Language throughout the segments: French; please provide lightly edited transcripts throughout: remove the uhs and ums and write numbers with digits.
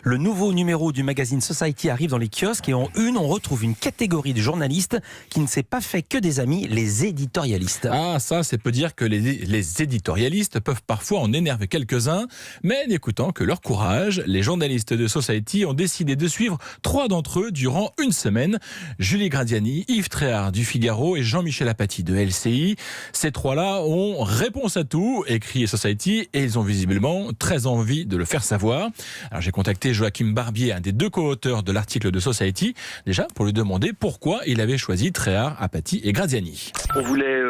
Le nouveau numéro du magazine Society arrive dans les kiosques et en une, on retrouve une catégorie de journalistes qui ne s'est pas fait que des amis, les éditorialistes. Ah, ça, c'est peut dire que les éditorialistes peuvent parfois en énerver quelques-uns, mais n'écoutant que leur courage, les journalistes de Society ont décidé de suivre 3 d'entre eux durant une semaine. Julie Gradiani, Yves Tréhard du Figaro et Jean-Michel Apathy de LCI. Ces 3-là ont réponse à tout, écrit Society, et ils ont visiblement très envie de le faire savoir. Alors j'ai contacté Joachim Barbier, un des 2 co-auteurs de l'article de Society, déjà pour lui demander pourquoi il avait choisi Tréhard, Apathy et Gradiani. On voulait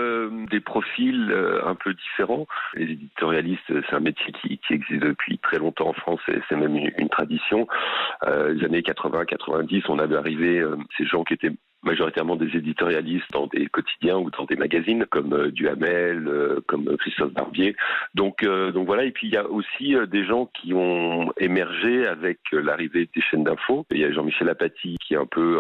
des profils un peu différents. Les éditorialistes, c'est un métier qui existe depuis très longtemps en France, et c'est même une tradition. Les années 80-90, on avait arrivé ces gens qui étaient majoritairement des éditorialistes dans des quotidiens ou dans des magazines comme Duhamel, comme Christophe Barbier. Donc voilà. Et puis il y a aussi des gens qui ont émergé avec l'arrivée des chaînes d'infos. Il y a Jean-Michel Apathy qui est un peu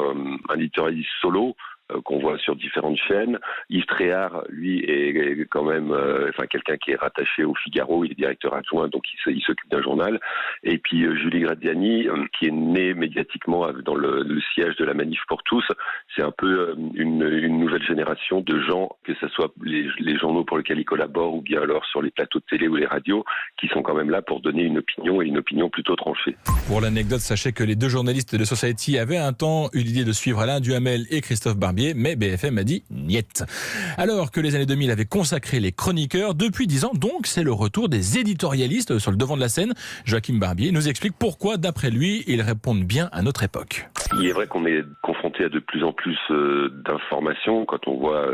un éditorialiste solo, qu'on voit sur différentes chaînes. Yves Tréhard, lui, est quand même quelqu'un qui est rattaché au Figaro, il est directeur adjoint, donc il s'occupe d'un journal. Et puis Julie Gradiani, qui est née médiatiquement dans le siège de la Manif pour tous, c'est un peu une nouvelle génération de gens, que ce soit les journaux pour lesquels ils collaborent ou bien alors sur les plateaux de télé ou les radios, qui sont quand même là pour donner une opinion, et une opinion plutôt tranchée. Pour l'anecdote, sachez que les 2 journalistes de Society avaient un temps eu l'idée de suivre Alain Duhamel et Christophe Barbier, mais BFM a dit niet. Alors que les années 2000 avaient consacré les chroniqueurs, depuis 10 ans, donc, c'est le retour des éditorialistes sur le devant de la scène. Joachim Barbier nous explique pourquoi, d'après lui, ils répondent bien à notre époque. Il est vrai qu'on est confronté à de plus en plus d'informations quand on voit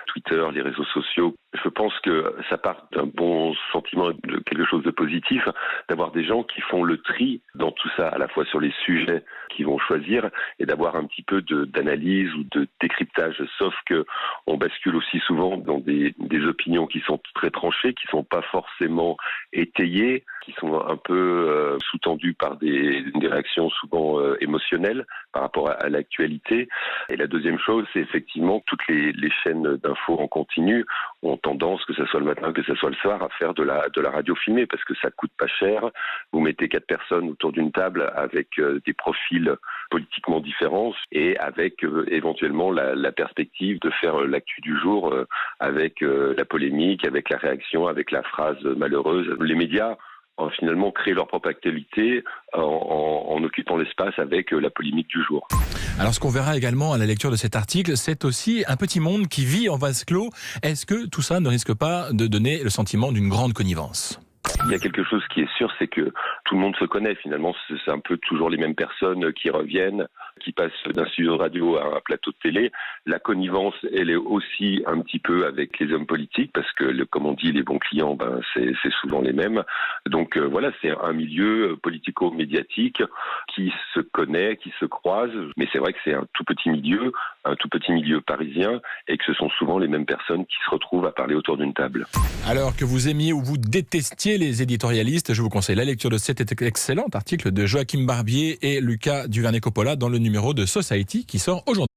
Twitter, les réseaux sociaux. Je pense que ça part d'un bon sentiment, de quelque chose de positif, d'avoir des gens qui font le tri dans tout ça, à la fois sur les sujets qu'ils vont choisir et d'avoir un petit peu d'analyse ou de décryptage. Sauf que on bascule aussi souvent dans des opinions qui sont très tranchées, qui sont pas forcément étayées, qui sont un peu sous-tendues par des réactions souvent émotionnelles par rapport à l'actualité. Et la deuxième chose, c'est effectivement toutes les chaînes d'infos en continu ont tendance, que ce soit le matin, que ce soit le soir, à faire de la radio filmée parce que ça coûte pas cher. Vous mettez 4 personnes autour d'une table avec des profils politiquement différents et avec éventuellement la perspective de faire l'actu du jour avec la polémique, avec la réaction, avec la phrase malheureuse. Les médias ont finalement créé leur propre actualité en occupant l'espace avec la polémique du jour. Alors ce qu'on verra également à la lecture de cet article, c'est aussi un petit monde qui vit en vase clos. Est-ce que tout ça ne risque pas de donner le sentiment d'une grande connivence ? Il y a quelque chose qui est sûr, c'est que tout le monde se connaît finalement. C'est un peu toujours les mêmes personnes qui reviennent, qui passent d'un studio de radio à un plateau de télé. La connivence, elle est aussi un petit peu avec les hommes politiques parce que, comme on dit, les bons clients, c'est souvent les mêmes. Donc voilà, c'est un milieu politico-médiatique qui se connaît, qui se croise. Mais c'est vrai que c'est un tout petit milieu parisien, et que ce sont souvent les mêmes personnes qui se retrouvent à parler autour d'une table. Alors que vous aimiez ou vous détestiez les éditorialistes, je vous conseille la lecture de cet excellent article de Joachim Barbier et Luca Duvernet-Coppola dans le numéro de Society qui sort aujourd'hui.